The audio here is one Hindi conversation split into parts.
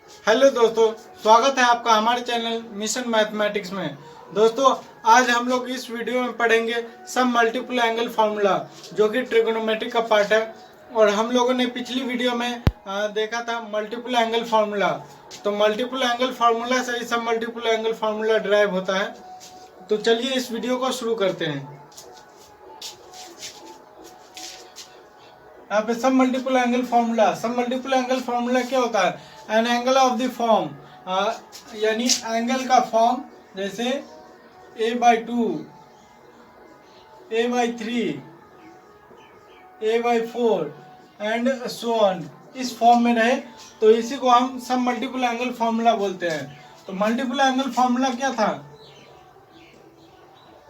हेलो दोस्तों, स्वागत है आपका हमारे चैनल मिशन मैथमेटिक्स में। दोस्तों, आज हम लोग इस वीडियो में पढ़ेंगे सम मल्टीपल एंगल फार्मूला, जो कि ट्रिगोनोमेट्री का पार्ट है। और हम लोगों ने पिछली वीडियो में देखा था मल्टीपल एंगल फार्मूला। तो मल्टीपल एंगल फार्मूला से ही सम मल्टीपल एंगल फार्मूला ड्राइव होता है। तो चलिए इस वीडियो को शुरू करते हैं। यहाँ पे सम मल्टीपल एंगल फार्मूला क्या होता है? An angle of the form, यानी एंगल का फॉर्म, जैसे a/2, a/3, a/4 and so on, इस फॉर्म में रहे तो इसी को हम सम मल्टीपल एंगल फार्मूला बोलते हैं। तो मल्टीपल एंगल फार्मूला क्या था?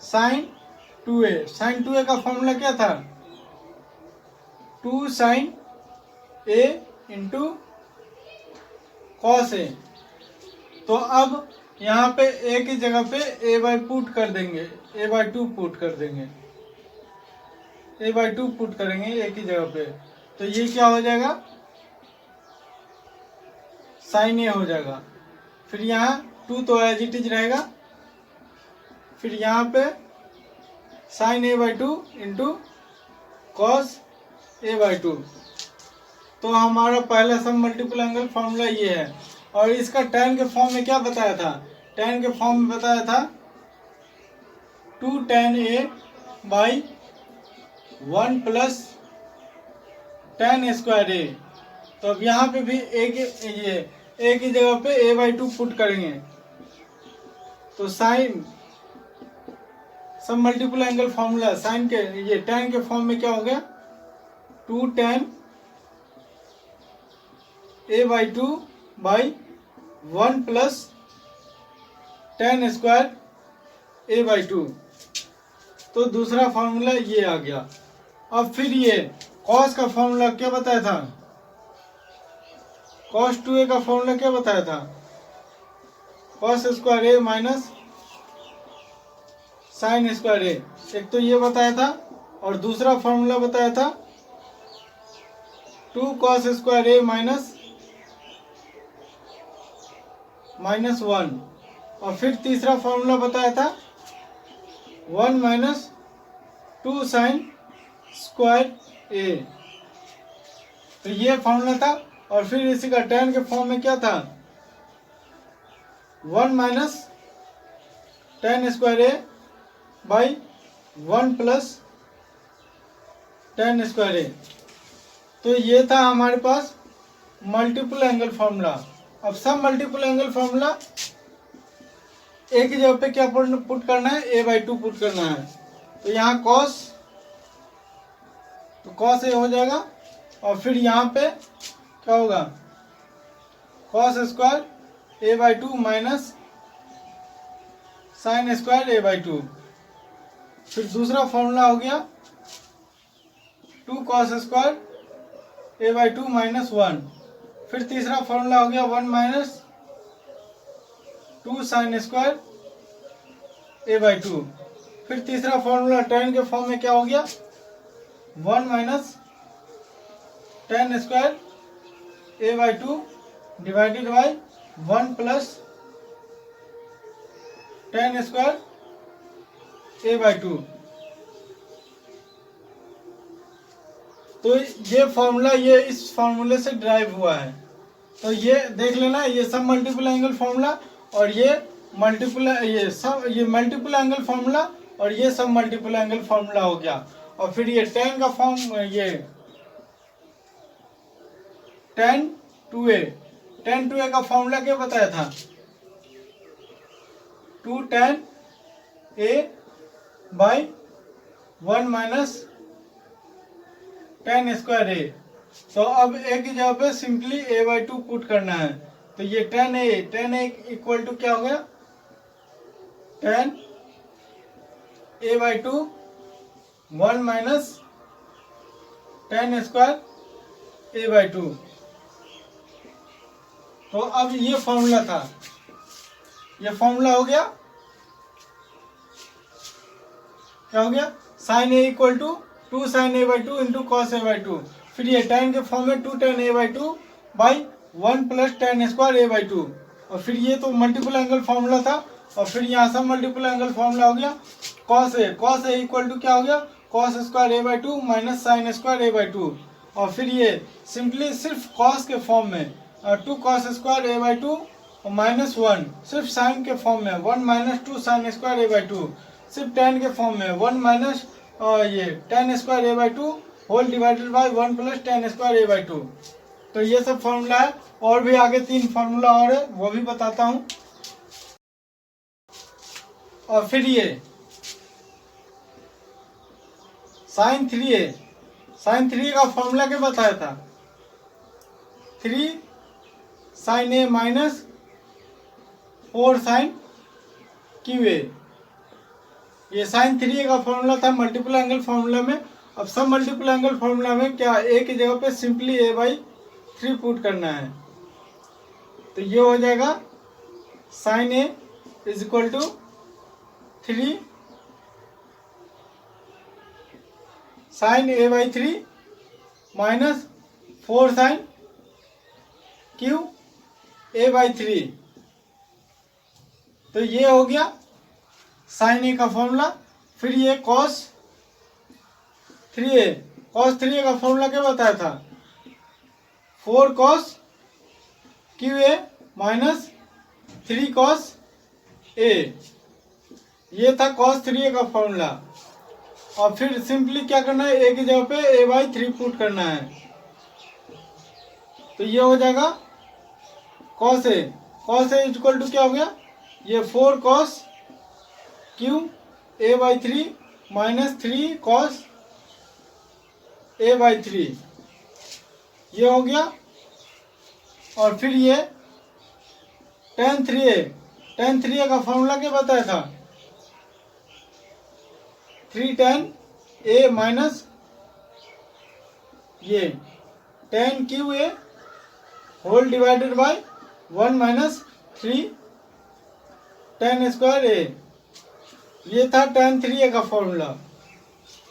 साइन 2a का फॉर्मूला क्या था? 2 sin a into cos A. तो अब यहाँ पे a की जगह पे a/2 पुट कर देंगे, a/2 पुट करेंगे a की जगह पे। तो ये क्या हो जाएगा? साइन ए हो जाएगा। फिर यहाँ 2 तो एज इट इज रहेगा। फिर यहाँ पे sign a/2 into cos a/2। तो हमारा पहला सम मल्टीपल एंगल फार्मूला ये है। और इसका tan के फॉर्म में क्या बताया था? tan के फॉर्म में बताया था 2 tan a by 1 plus tan square a। तो अब यहाँ पे भी a की जगह पे a/2 पुट करेंगे। तो sine some multiple angle formula sine के tan के फॉर्म में क्या हो गया? 2 tan a/2 by 1 plus tan square a/2। तो दूसरा फार्मूला ये आ गया। अब फिर ये cos का फार्मूला क्या बताया था? cos 2a का फार्मूला क्या बताया था? cos square a minus sine square a। एक तो ये बताया था और दूसरा फार्मूला बताया था 2 cos स्क्वायर a माइनस 1। और फिर तीसरा फार्मूला बताया था 1 माइनस 2 साइन स्क्वायर a। तो ये फार्मूला था। और फिर इसी का tan के फॉर्म में क्या था? 1 minus tan square a by 1 plus tan square a। तो ये था हमारे पास मल्टीपल एंगल फार्मूला। अब सम मल्टीपल एंगल फार्मूला a की जगह पे क्या पुट करना है? a/2 पुट करना है। तो यहाँ cos a हो जाएगा। और फिर यहाँ पे क्या होगा? cos square a/2 minus sine square a/2। फिर दूसरा फॉर्मूला हो गया 2 cos स्क्वायर a/2 माइनस 1। फिर तीसरा फॉर्मूला हो गया 1 माइनस 2 साइन स्क्वायर a/2। फिर तीसरा फॉर्मूला tan के फॉर्म में क्या हो गया? 1 minus tan square a/2 divided by 1 plus tan square a/2। तो ये फॉर्मूला इस फॉर्मूले से ड्राइव हुआ है। तो ये देख लेना, ये सब मल्टीपल एंगल फार्मूला और ये मल्टीपल एंगल फार्मूला और ये सब मल्टीपल एंगल फार्मूला हो गया। और फिर ये tan का फॉर्म, ये tan 2a का फॉर्मूला क्या बताया था? 2 tan a by 1 minus tan square a। तो अब a की जगह पे सिंपली a/2 पुट करना है। तो ये tan a इक्वल टू क्या हो गया? tan a/2 1 minus tan square a/2। तो अब ये फॉर्मूला था, ये फॉर्मूला हो गया। क्या हो गया? Sine a equal to 2 sin a/2 into cos a/2। फिर ये tan के फॉर्म में 2 tan a/2 बाई 1+tan²a/2, और फिर ये तो मल्टीपल एंगल फॉर्मूला था, और फिर यहाँ सब मल्टीपल एंगल फॉर्मूला हो गया। cos a इक्वल टू क्या हो गया, cos² a/2 - sin²a/2, और फिर ये सिंपली सिर्फ cos के फॉर्म में 2cos² a/2 -1, सिर्फ साइन के फॉर्म में 1 - 2 sin²a/2, सिर्फ tan के फॉर्म में 1 - ये tan²a/2 whole divided bye 1+tan²a/2। तो ये सब फॉर्मूला है, और भी आगे 3 फॉर्मूला और है, वो भी बताता हूँ। और फिर ये sin 3a का फॉर्मूला क्या बताया था, 3 sin a - 4 sin QA। ये sin 3a का फॉर्मूला था मल्टीपल एंगल फॉर्मूला में। अब सब मल्टीपल एंगल फॉर्मूला में क्या a की जगह पे सिंपली a/3 पुट करना है, तो ये हो जाएगा sin a = 3 sin a/3 - 4 sin Q a/3। तो ये हो गया sin a का फॉर्मूला। फिर ये cos 3a का फॉर्मूला क्या बताया था, 4 cos QA - 3 cos a, ये था cos 3a का फॉर्मूला। और फिर सिंपली क्या करना है, a की जगह पे a/3 पुट करना है, तो ये हो जाएगा cos a इक्वल टू क्या हो गया, ये 4 cos Q a/3 - 3 cos a/3, ये हो गया। और फिर ये tan 3a का फॉर्मूला क्या बताया था, 3 tan a - ये tan QA whole divided by 1 - 3 tan²a, ये था tan 3a का फॉर्मूला।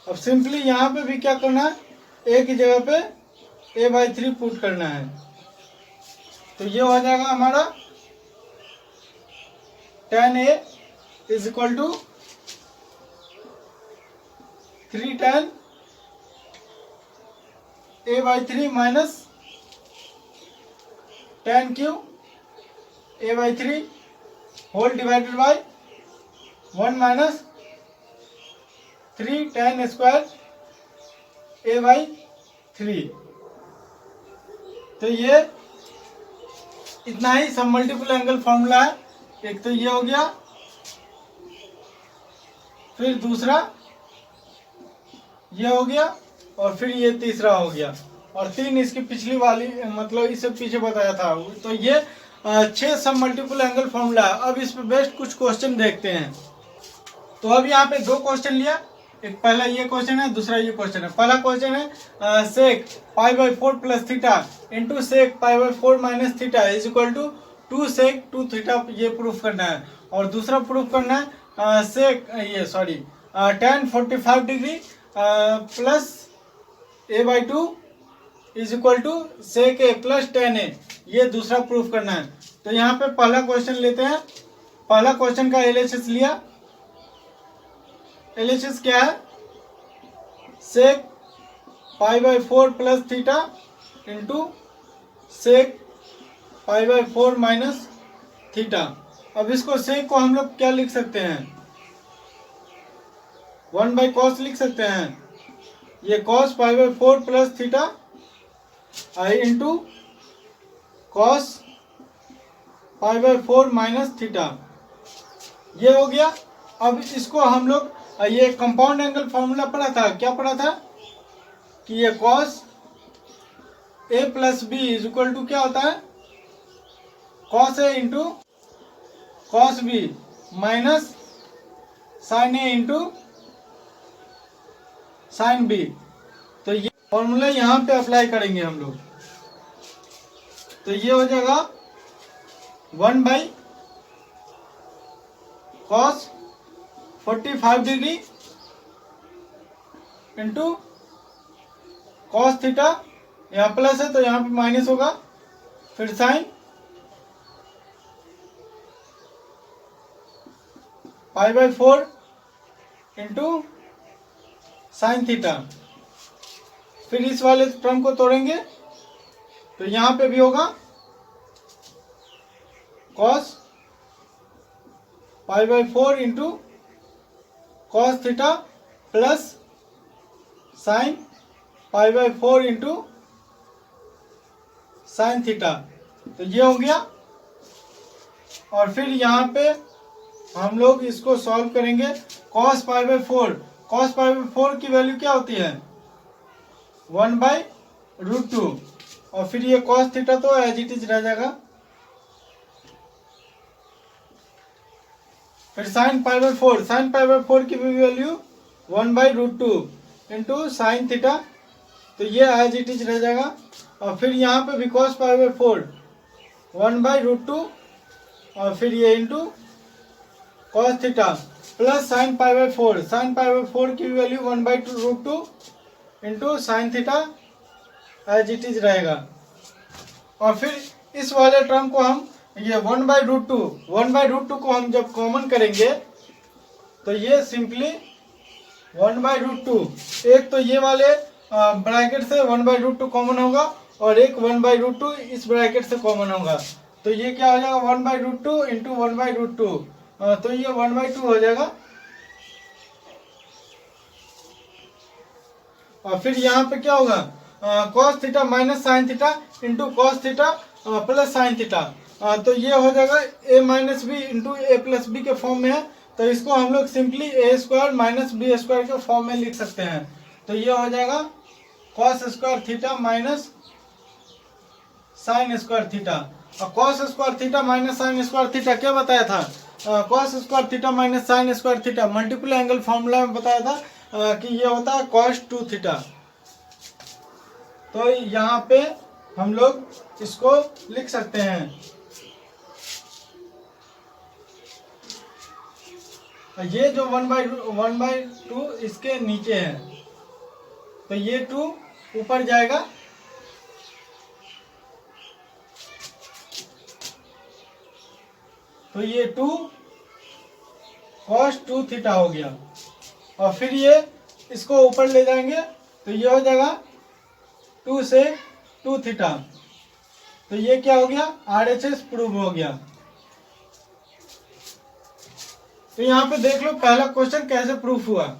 अब सिंपली यहाँ पे भी क्या करना है, a की जगह पे a/3 पुट करना है, तो ये हो जाएगा हमारा tan a = 3 tan a/3 - tan Q a/3 whole divided by 1 - 3 tan² a/3। तो ये इतना ही सब मल्टीपल एंगल फॉर्मूला है। एक तो ये हो गया, फिर दूसरा ये हो गया, और फिर ये तीसरा हो गया, और 3 इसकी पिछली वाली मतलब इससे पीछे बताया था। तो ये 6 सब मल्टीपल एंगल फॉर्मूला है। अब इस पे बेस्ड कुछ क्वेश्चन देखते हैं। तो अब यहाँ पे 2 क्वेश्चन लिया, एक पहला ये क्वेश्चन है, दूसरा ये क्वेश्चन है। पहला क्वेश्चन है sec π/4 + theta into sec π/4 - theta = 2 sec 2 theta, ये प्रूफ करना है। और दूसरा प्रूफ करना है tan 45 degree plus a/2 = sec a + tan a, ये दूसरा प्रूफ करना है। तो यहाँ पे पहला क्वेश्चन लेते हैं। पहला क्वेश्चन का LHS लिया, LHS क्या है, sec π/4 + theta into sec π/4 - theta. अब इसको sec को हम लोग क्या लिख सकते हैं, 1/cos लिख सकते हैं। ये cos π/4 + theta into cos π/4 - theta, ये हो गया। अब इसको हम लोग ये कंपाउंड एंगल फॉर्मूला पढ़ा था, क्या पढ़ा था कि ये cos a + b = क्या होता है, cos a into cos b minus sin a into sin b। तो ये फॉर्मूला यहाँ पे अप्लाई करेंगे हम लोग, तो ये हो जाएगा 1/cos 45 degree into cos theta, यहाँ प्लस है तो यहाँ पे माइनस होगा, फिर साइन π/4 इंटू साइन थीटा। फिर इस वाले टर्म को तोड़ेंगे तो यहां पे भी होगा cos π/4 into cos theta plus sine π/4 into sine theta. तो ये हो गया। और फिर यहाँ पे हम लोग इसको सॉल्व करेंगे। cos π/4, cos π/4 की वैल्यू क्या होती है 1/√2। और फिर ये cos थीटा तो एज इट इज रह जाएगा। फिर साइन π/4, साइन π/4 की भी वैल्यू 1/√2 इंटू साइन थीटा, तो ये एज इट इज रह जाएगा। और फिर यहाँ पे भी cos π/4 1/√2 और फिर ये into cos theta plus sine π/4, sine π/4 की value 1/√2 into sine theta as it is रहेगा। और फिर इस वाले टर्म को हम ये 1/√2 को हम जब कॉमन करेंगे तो ये सिंपली 1/√2, एक तो ये वाले ब्रैकेट से 1/√2 कॉमन होगा और एक 1/√2 इस ब्रैकेट से कॉमन होगा। तो ये क्या हो जाएगा 1/√2 इंटू 1/√2, तो ये 1/2 हो जाएगा। और फिर यहाँ पे क्या होगा cos theta minus sine theta into cos theta plus sine theta. तो ये हो जाएगा a minus B into A plus B के फॉर्म में है। तो इसको हम लोग सिंपली a² माइनस बी² के फॉर्म में लिख सकते हैं। तो ये हो जाएगा cos² theta minus sin² theta. और cos² theta minus sin² theta क्या बताया था, cos² theta minus sin² theta multiple angle formula में बताया था कि ये होता है cos 2 थीटा। तो यहाँ पे हम लोग इसको लिख सकते हैं। ये जो 1/2 इसके नीचे है तो ये 2 ऊपर जाएगा, तो ये 2 cos 2 थीटा हो गया। और फिर ये इसको ऊपर ले जाएंगे तो ये हो जाएगा 2 से 2 थीटा। तो ये क्या हो गया RHS प्रूव हो गया। तो यहाँ पे देख लो पहला क्वेश्चन कैसे प्रूफ हुआ।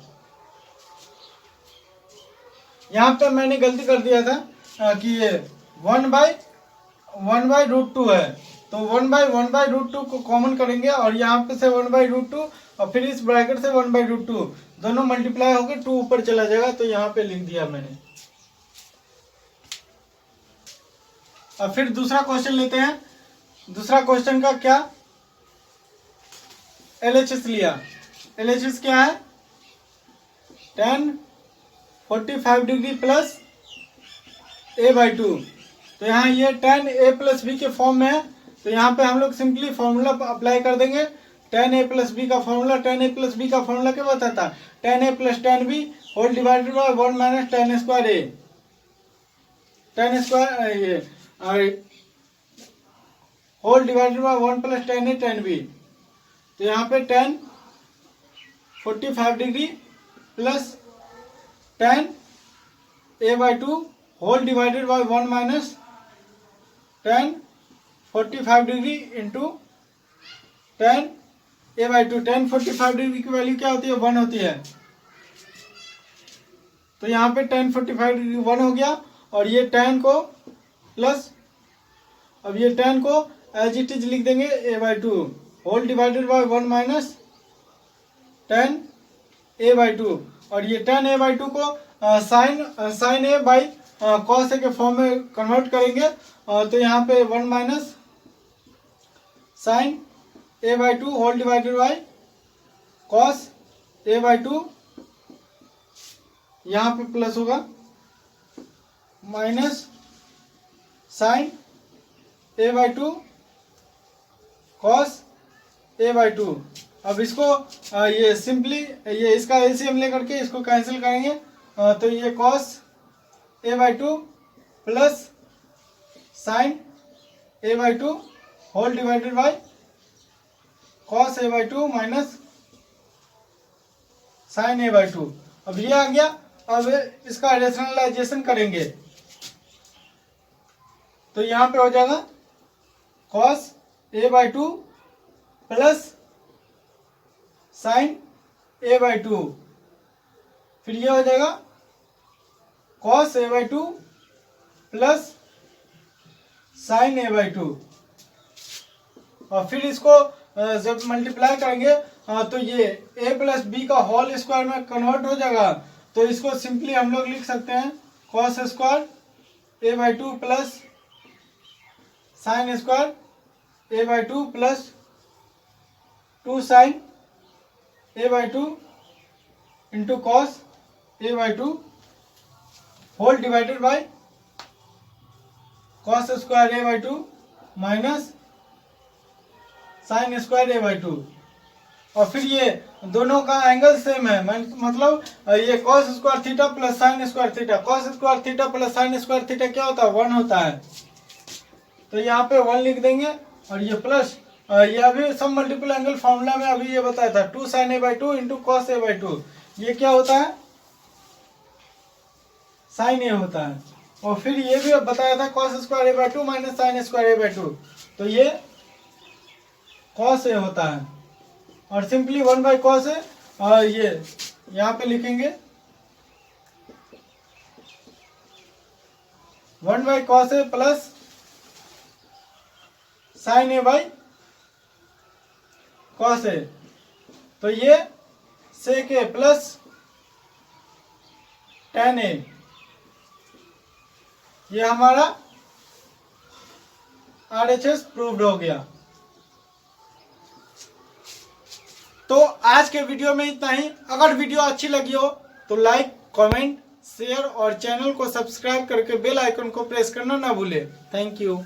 यहाँ पे मैंने गलती कर दिया था कि ये 1/√2 है, तो 1/√2 को कॉमन करेंगे और यहाँ पे से 1/√2 और फिर इस ब्रैकेट से 1/√2 दोनों मल्टीप्लाई होकर 2 ऊपर चला जाएगा। तो यहाँ पे लिख दिया मैंने। और फिर दूसरा क्वेश्चन लेते हैं। दूसरा क्वेश्चन का क्या LHS लिया। LHS क्या है tan 45 डिग्री प्लस a/2। तो यहाँ ये tan a प्लस बी के फॉर्म में है। तो यहाँ पे हम लोग सिंपली फॉर्मूला अप्लाई कर देंगे। tan a प्लस बी का formula, tan a plus B का फॉर्मूला क्या बताता है tan a plus tan b whole divided by 1 minus tan square a, tan square ये whole divided by 1 plus tan a tan b। तो यहाँ पे tan 45 degree plus tan a/2 whole divided by 1 minus tan 45 degree into tan a/2। tan 45 degree की वैल्यू क्या होती है 1 होती है। तो यहाँ पे tan 45 डिग्री 1 हो गया। और ये tan को प्लस, अब ये tan को एज इट इज लिख देंगे a/2 whole divided by 1 minus tan a/2। और ये tan a/2 को sine a by cos a के फॉर्म में कन्वर्ट करेंगे। तो यहाँ पे 1 minus sine a/2 whole divided by cos a/2, यहाँ पे प्लस होगा minus sine a/2 cos a/2। अब इसको ये सिंपली ये इसका एलसीएम लेकर के इसको कैंसिल करेंगे। तो ये cos a/2 plus sine A by two whole divided by cos A by two minus sine A by two. अब ये आ गया। अब इसका रेशनलाइजेशन करेंगे तो यहां पे हो जाएगा cos A by two plus sine A by to, फिर ये हो जाएगा cos A by two plus sine A by two, और फिर इसको जब मल्टीप्लाई करेंगे तो ये a प्लस बी का होल स्क्वायर में कन्वर्ट हो जाएगा। तो इसको सिंपली हम लोग लिख सकते हैं cos square A by two plus sine square A by two plus two sine A by two into cos A by two whole divided by cos square A by two minus sine square A by two. और फिर ये दोनों का एंगल सेम है, मतलब ये cos square theta plus sine square theta, cos square theta plus sine square theta क्या होता है 1 होता है। तो यहाँ पे 1 लिख देंगे और ये प्लस ये अभी सब मल्टीपल एंगल फॉर्मूला में अभी ये बताया था 2 sine A by two into cos A by two, ये क्या होता है साइन ए होता है। और फिर ये भी बताया था cos square A by two minus sine square A by to, तो ये कॉस ए होता है। और सिंपली 1 बाई कॉस है, और ये यहाँ पे लिखेंगे 1 by cos A plus sine A by cos A, तो ये सेक ए प्लस टेन ए, ये हमारा RHS प्रूव्ड हो गया। तो आज के वीडियो में इतना ही। अगर वीडियो अच्छी लगी हो तो लाइक, कमेंट, शेयर और चैनल को सब्सक्राइब करके बेल आइकन को प्रेस करना ना भूले। Thank you.